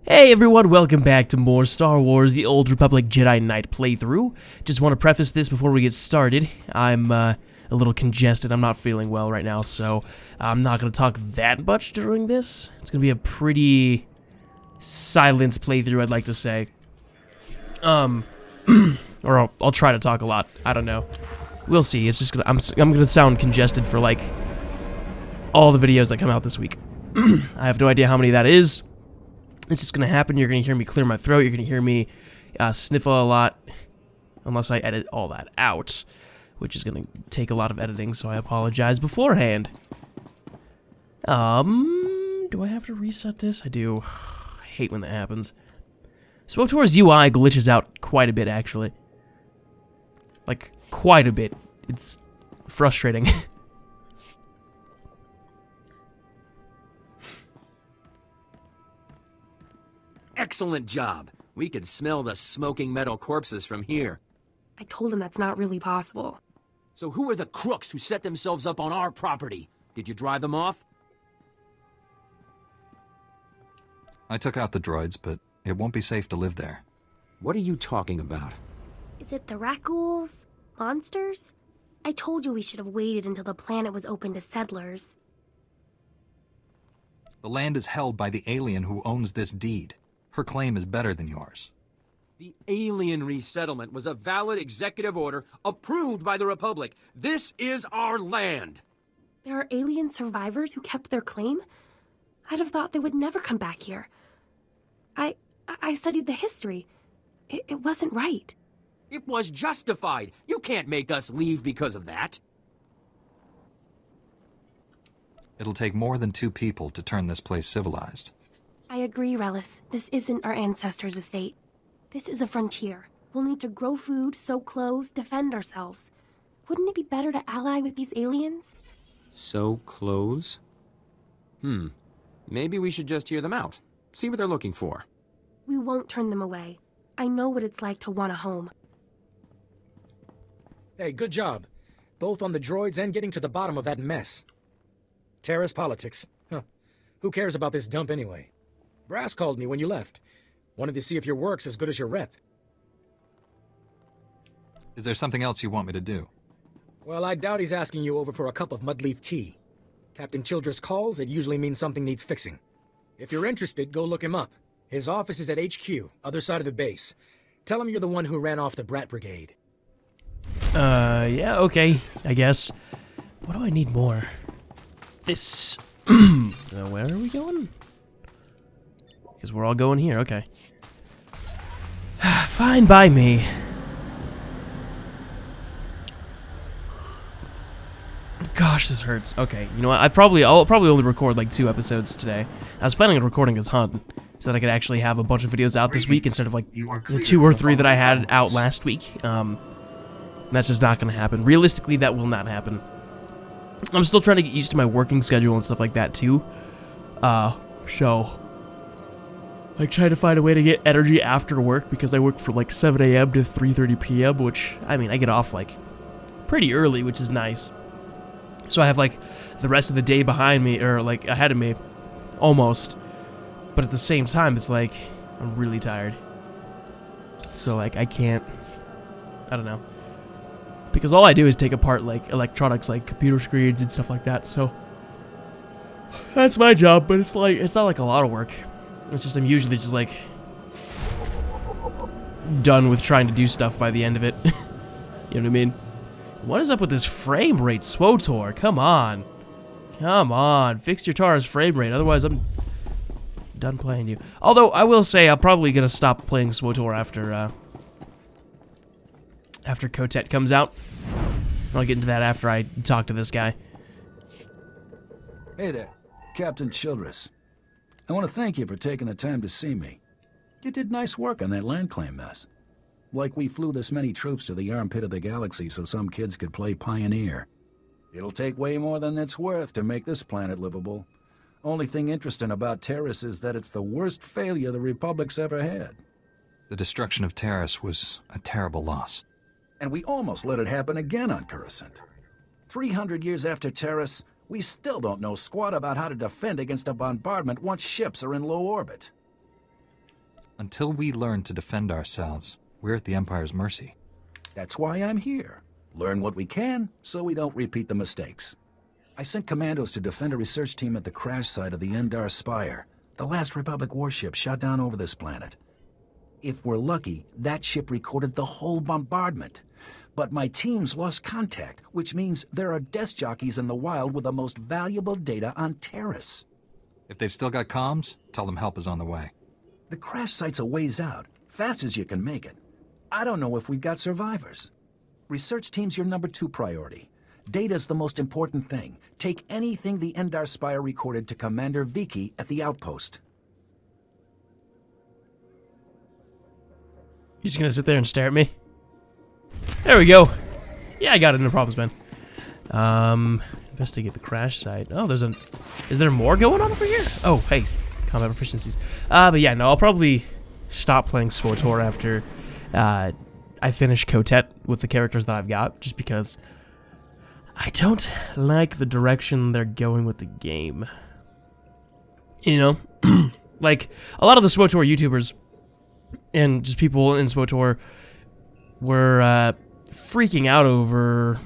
Hey everyone, welcome back to more Star Wars The Old Republic Jedi Knight playthrough. Just want to preface this before we get started. I'm a little congested, I'm not feeling well right now, so I'm not going to talk that much during this. It's going to be a pretty silent playthrough, I'd like to say. Or I'll try to talk a lot, I don't know. We'll see, it's just gonna, I'm going to sound congested for like all the videos that come out this week. I have no idea how many that is. It's just gonna happen. You're gonna hear me clear my throat. You're gonna hear me sniffle a lot, unless I edit all that out, which is gonna take a lot of editing. So I apologize beforehand. Do I have to reset this? I do. I hate when that happens. SWTOR's UI glitches out quite a bit, actually. Like quite a bit. It's frustrating. Excellent job. We could smell the smoking metal corpses from here. I told him that's not really possible. So who are the crooks who set themselves up on our property? Did you drive them off? I took out the droids, but it won't be safe to live there. What are you talking about? Is it the Rakghouls? Monsters? I told you we should have waited until the planet was open to settlers. The land is held by the alien who owns this deed. Her claim is better than yours. The alien resettlement was a valid executive order approved by the Republic. This is our land. There are alien survivors who kept their claim? I'd have thought they would never come back here. I studied the history. It wasn't right. It was justified. You can't make us leave because of that. It'll take more than 2 people to turn this place civilized. I agree, Relis. This isn't our ancestors' estate. This is a frontier. We'll need to grow food, sew clothes, defend ourselves. Wouldn't it be better to ally with these aliens? Sew clothes? Maybe we should just hear them out. See what they're looking for. We won't turn them away. I know what it's like to want a home. Hey, good job. Both on the droids and getting to the bottom of that mess. Terrace politics. Huh. Who cares about this dump anyway? Brass called me when you left. Wanted to see if your work's as good as your rep. Is there something else you want me to do? Well, I doubt he's asking you over for a cup of mudleaf tea. Captain Childress calls, it usually means something needs fixing. If you're interested, go look him up. His office is at HQ, other side of the base. Tell him you're the one who ran off the Brat Brigade. Yeah, okay, I guess. What do I need more? This. Where are we going? Because we're all going here, okay. Fine by me. Gosh, this hurts. Okay, you know what? I'll probably only record like 2 episodes today. I was planning on recording a ton, so that I could actually have a bunch of videos out this week instead of like the 2 or 3 that I had out last week. That's just not going to happen. Realistically, that will not happen. I'm still trying to get used to my working schedule and stuff like that too. So like trying to find a way to get energy after work because I work from like 7 a.m. to 3:30 p.m., which, I mean, I get off like pretty early, which is nice. So I have like the rest of the day behind me, or like ahead of me, almost. But at the same time, it's like I'm really tired. So like I can't, I don't know. Because all I do is take apart like electronics, like computer screens and stuff like that. So that's my job, but it's not like a lot of work. It's just I'm usually just like done with trying to do stuff by the end of it. You know what I mean? What is up with this frame rate, SWTOR? Come on. Come on. Fix your Tara's frame rate, otherwise I'm done playing you. Although I will say I'm probably gonna stop playing SWTOR after Kotet comes out. I'll get into that after I talk to this guy. Hey there, Captain Childress. I want to thank you for taking the time to see me. You did nice work on that land claim mess. Like we flew this many troops to the armpit of the galaxy so some kids could play pioneer. It'll take way more than it's worth to make this planet livable. Only thing interesting about Terrace is that it's the worst failure the Republic's ever had. The destruction of Terrace was a terrible loss. And we almost let it happen again on Coruscant. 300 years after Terrace, we still don't know squat about how to defend against a bombardment once ships are in low orbit. Until we learn to defend ourselves, we're at the Empire's mercy. That's why I'm here. Learn what we can, so we don't repeat the mistakes. I sent commandos to defend a research team at the crash site of the Endar Spire, the last Republic warship shot down over this planet. If we're lucky, that ship recorded the whole bombardment. But my team's lost contact, which means there are desk jockeys in the wild with the most valuable data on Terrace. If they've still got comms, tell them help is on the way. The crash site's a ways out, fast as you can make it. I don't know if we've got survivors. Research team's your number 2 priority. Data's the most important thing. Take anything the Endar Spire recorded to Commander Viki at the outpost. You just gonna sit there and stare at me? There we go. Yeah, I got it. No problems, man. Investigate the crash site. Oh, there's an... Is there more going on over here? Oh, hey. Combat proficiencies. But yeah, no, I'll probably stop playing SWTOR after I finish Kotet with the characters that I've got, just because I don't like the direction they're going with the game. You know? Like, a lot of the SWTOR YouTubers and just people in SWTOR were freaking out over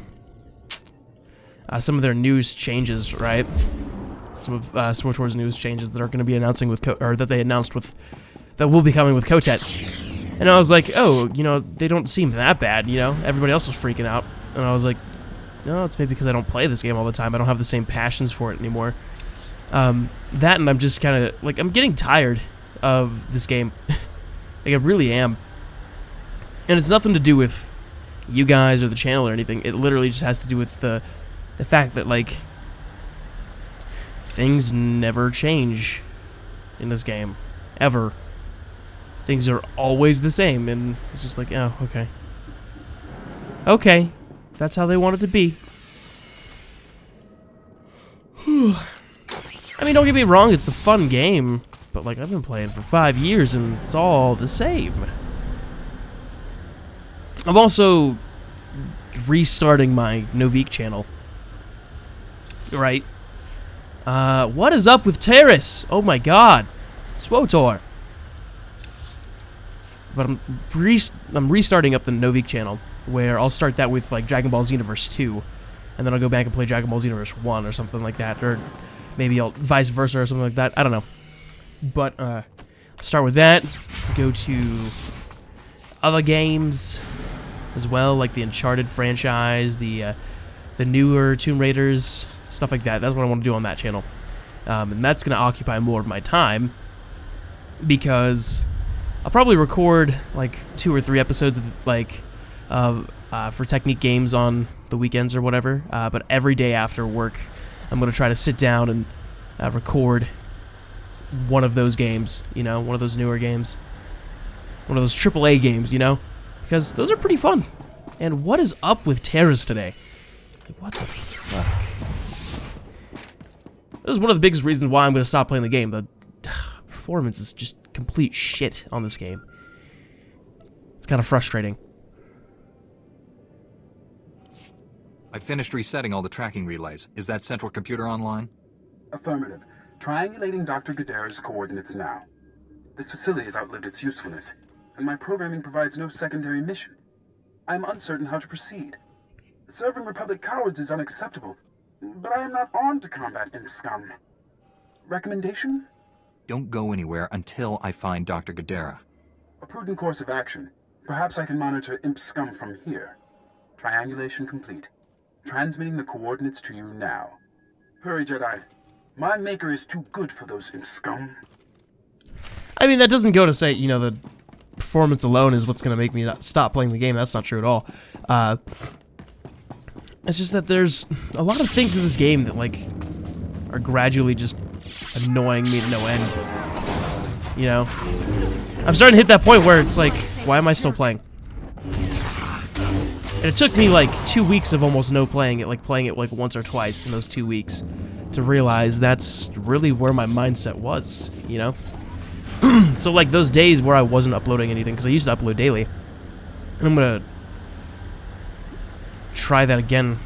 some of their news changes, right? Some of SWTOR's news changes that are going to be announcing with or that they announced with that will be coming with Kotet. And I was like, oh, you know, they don't seem that bad, you know? Everybody else was freaking out. And I was like, no, it's maybe because I don't play this game all the time. I don't have the same passions for it anymore. That and I'm just kind of, like, I'm getting tired of this game. Like, I really am. And it's nothing to do with you guys or the channel or anything. It literally just has to do with the fact that, like, things never change in this game. Ever. Things are always the same, and it's just like, oh, okay. Okay. If that's how they want it to be. I mean, don't get me wrong, it's a fun game, but, like, I've been playing for 5 years, and it's all the same. I'm also restarting my Novik channel. Right? What is up with Terrace? Oh my god. SWTOR. But I'm restarting up the Novik channel, where I'll start that with, like, Dragon Ball Xenoverse 2, and then I'll go back and play Dragon Ball Xenoverse 1 or something like that, or maybe I'll vice versa or something like that. I don't know. But, start with that, go to other games as well, like the Uncharted franchise, the newer Tomb Raiders, stuff like that. That's what I want to do on that channel. And that's going to occupy more of my time, because I'll probably record, like, 2 or 3 episodes of, like, for Technique Games on the weekends or whatever. But every day after work, I'm going to try to sit down and record one of those games, you know, one of those newer games. One of those AAA games, you know? Because those are pretty fun. And what is up with Terrace today? Like, what the fuck? This is one of the biggest reasons why I'm going to stop playing the game. The performance is just complete shit on this game. It's kind of frustrating. I finished resetting all the tracking relays. Is that central computer online? Affirmative. Triangulating Dr. Gadara's coordinates now. This facility has outlived its usefulness, and my programming provides no secondary mission. I am uncertain how to proceed. Serving Republic cowards is unacceptable, but I am not armed to combat imp scum. Recommendation? Don't go anywhere until I find Dr. Gadara. A prudent course of action. Perhaps I can monitor imp scum from here. Triangulation complete. Transmitting the coordinates to you now. Hurry, Jedi. My maker is too good for those imp scum. I mean, that doesn't go to say, you know, the performance alone is what's going to make me not stop playing the game. That's not true at all. It's just that there's a lot of things in this game that, like, are gradually just annoying me to no end. You know? I'm starting to hit that point where it's like, why am I still playing? And it took me, like, 2 weeks of almost no playing it, like, once or twice in those 2 weeks, to realize that's really where my mindset was, you know? So, like, those days where I wasn't uploading anything, because I used to upload daily, and I'm gonna try that again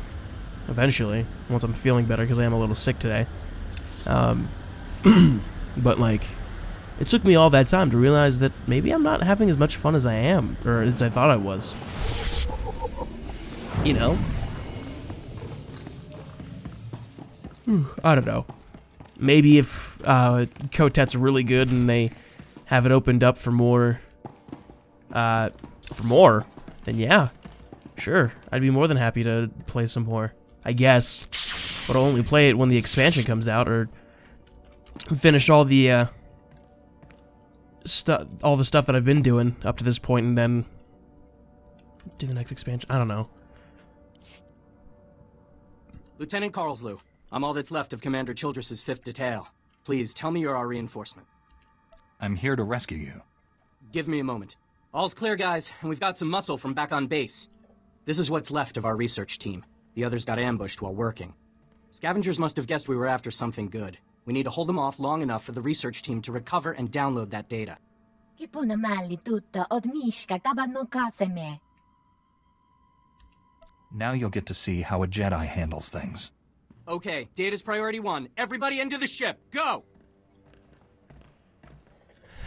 eventually, once I'm feeling better, because I am a little sick today. But, like, It took me all that time to realize that maybe I'm not having as much fun as I am, or as I thought I was. You know? I don't know. Maybe if Kotet's really good and they have it opened up for more, then yeah. Sure, I'd be more than happy to play some more, I guess. But I'll only play it when the expansion comes out, or finish all the stuff that I've been doing up to this point, and then do the next expansion. I don't know. Lieutenant Carlslew, I'm all that's left of Commander Childress's 5th Detail. Please, tell me you're our reinforcement. I'm here to rescue you. Give me a moment. All's clear, guys, and we've got some muscle from back on base. This is what's left of our research team. The others got ambushed while working. Scavengers must have guessed we were after something good. We need to hold them off long enough for the research team to recover and download that data. Now you'll get to see how a Jedi handles things. Okay, data's priority 1. Everybody into the ship, go!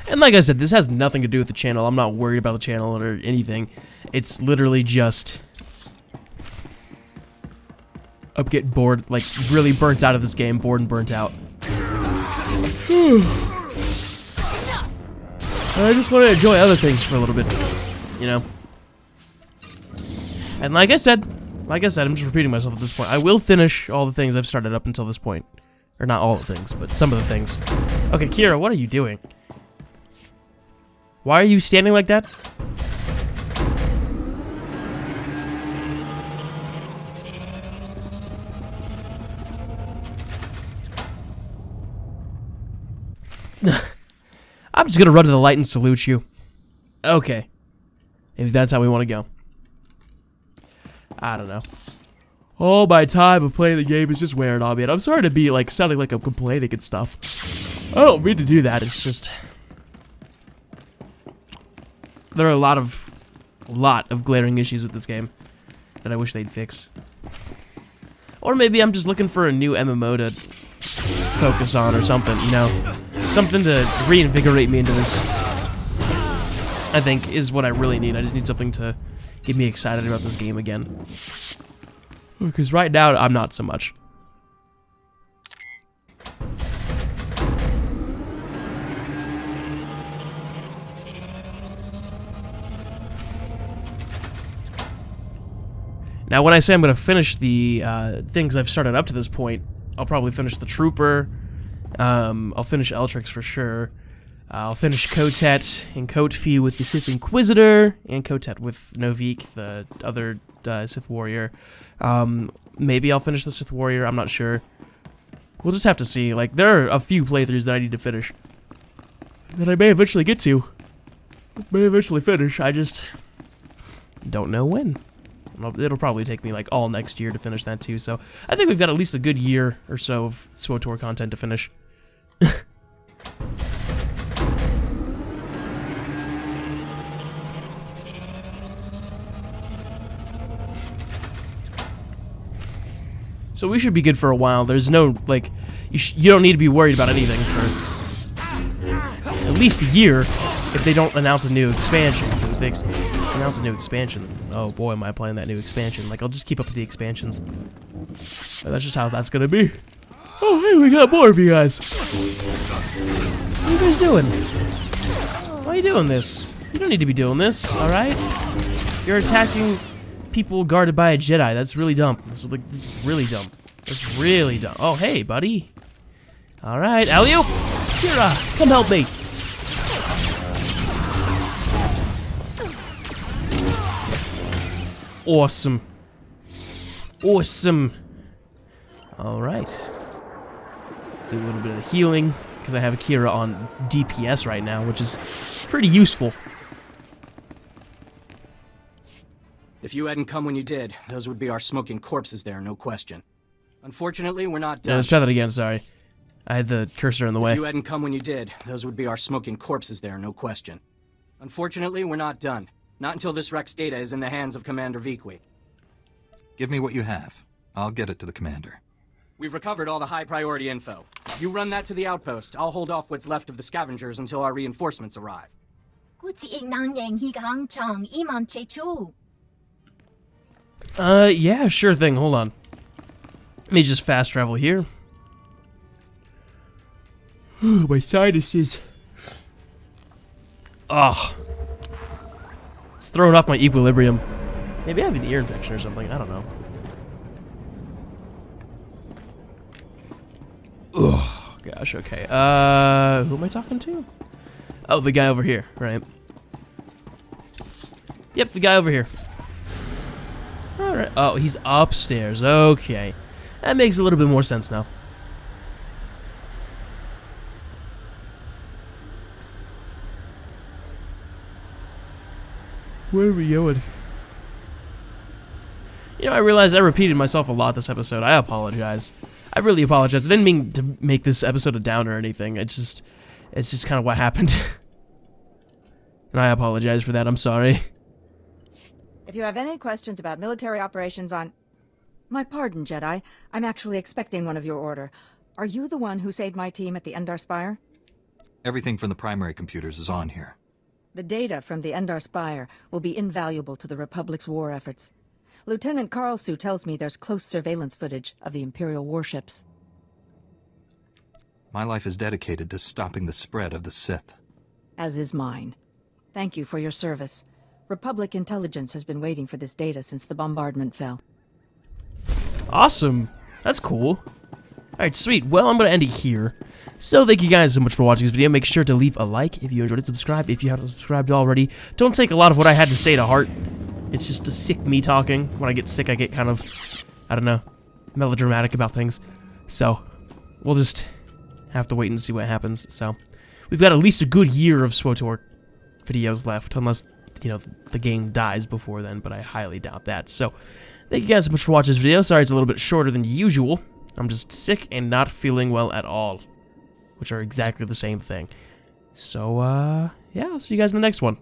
And like I said, this has nothing to do with the channel. I'm not worried about the channel or anything. It's literally just... I'm getting bored, like, really burnt out of this game. Bored and burnt out. I just want to enjoy other things for a little bit, you know? And like I said, I'm just repeating myself at this point. I will finish all the things I've started up until this point. Or not all the things, but some of the things. Okay, Kira, what are you doing? Why are you standing like that? I'm just gonna run to the light and salute you. Okay. If that's how we want to go. I don't know. Oh, my time of playing the game is just wearing on me. And I'm sorry to be, like, sounding like I'm complaining and stuff. I don't mean to do that. It's just... There are a lot of glaring issues with this game that I wish they'd fix. Or maybe I'm just looking for a new MMO to focus on or something, you know? Something to reinvigorate me into this, I think, is what I really need. I just need something to get me excited about this game again. Because right now, I'm not so much. Now, when I say I'm going to finish the things I've started up to this point, I'll probably finish the Trooper. I'll finish Eltrix for sure. I'll finish Kotet and Kotfi with the Sith Inquisitor, and Kotet with Novik, the other Sith Warrior. Maybe I'll finish the Sith Warrior, I'm not sure. We'll just have to see. Like, there are a few playthroughs that I need to finish. That I may eventually get to. May eventually finish, I just don't know when. It'll probably take me, like, all next year to finish that, too, so I think we've got at least a good year or so of SWTOR content to finish. So we should be good for a while. There's no, like, you don't need to be worried about anything for at least a year if they don't announce a new expansion. Because if they announce a new expansion, oh boy, am I playing that new expansion. Like, I'll just keep up with the expansions. And that's just how that's gonna be. Oh, hey, we got more of you guys. What are you guys doing? Why are you doing this? You don't need to be doing this, alright? You're attacking people guarded by a Jedi. That's really dumb. This is really dumb. That's really dumb. Oh, hey, buddy. Alright, alley-oop! Kira, come help me! Awesome. Awesome. Alright. Let's do a little bit of healing, because I have Kira on DPS right now, which is pretty useful. If you hadn't come when you did, those would be our smoking corpses there, no question. Unfortunately, we're not done. Yeah, let's try that again, sorry. I had the cursor in the way. If you hadn't come when you did, those would be our smoking corpses there, no question. Unfortunately, we're not done. Not until this Rex data is in the hands of Commander Vikwi. Give me what you have. I'll get it to the commander. We've recovered all the high-priority info. You run that to the outpost. I'll hold off what's left of the scavengers until our reinforcements arrive. Yeah, sure thing. Hold on. Let me just fast travel here. My sinuses. Ugh. It's throwing off my equilibrium. Maybe I have an ear infection or something. I don't know. Ugh. Gosh, okay. Who am I talking to? Oh, the guy over here, right? Yep, the guy over here. Alright. Oh, he's upstairs. Okay. That makes a little bit more sense now. Where are we going? You know, I realized I repeated myself a lot this episode. I apologize. I really apologize. I didn't mean to make this episode a downer or anything. It's just kind of what happened. And I apologize for that. I'm sorry. If you have any questions about military operations on... My pardon, Jedi. I'm actually expecting one of your order. Are you the one who saved my team at the Endar Spire? Everything from the primary computers is on here. The data from the Endar Spire will be invaluable to the Republic's war efforts. Lieutenant Carlsu tells me there's close surveillance footage of the Imperial warships. My life is dedicated to stopping the spread of the Sith. As is mine. Thank you for your service. Republic intelligence has been waiting for this data since the bombardment fell. Awesome. That's cool. Alright, sweet. Well, I'm going to end it here. So thank you guys so much for watching this video. Make sure to leave a like if you enjoyed it. Subscribe if you haven't subscribed already. Don't take a lot of what I had to say to heart. It's just a sick me talking. When I get sick, I get kind of, I don't know, melodramatic about things. So, we'll just have to wait and see what happens. So, we've got at least a good year of SWTOR videos left. Unless, you know, the game dies before then. But I highly doubt that. So, thank you guys so much for watching this video. Sorry it's a little bit shorter than usual. I'm just sick and not feeling well at all. Which are exactly the same thing. So, yeah, I'll see you guys in the next one.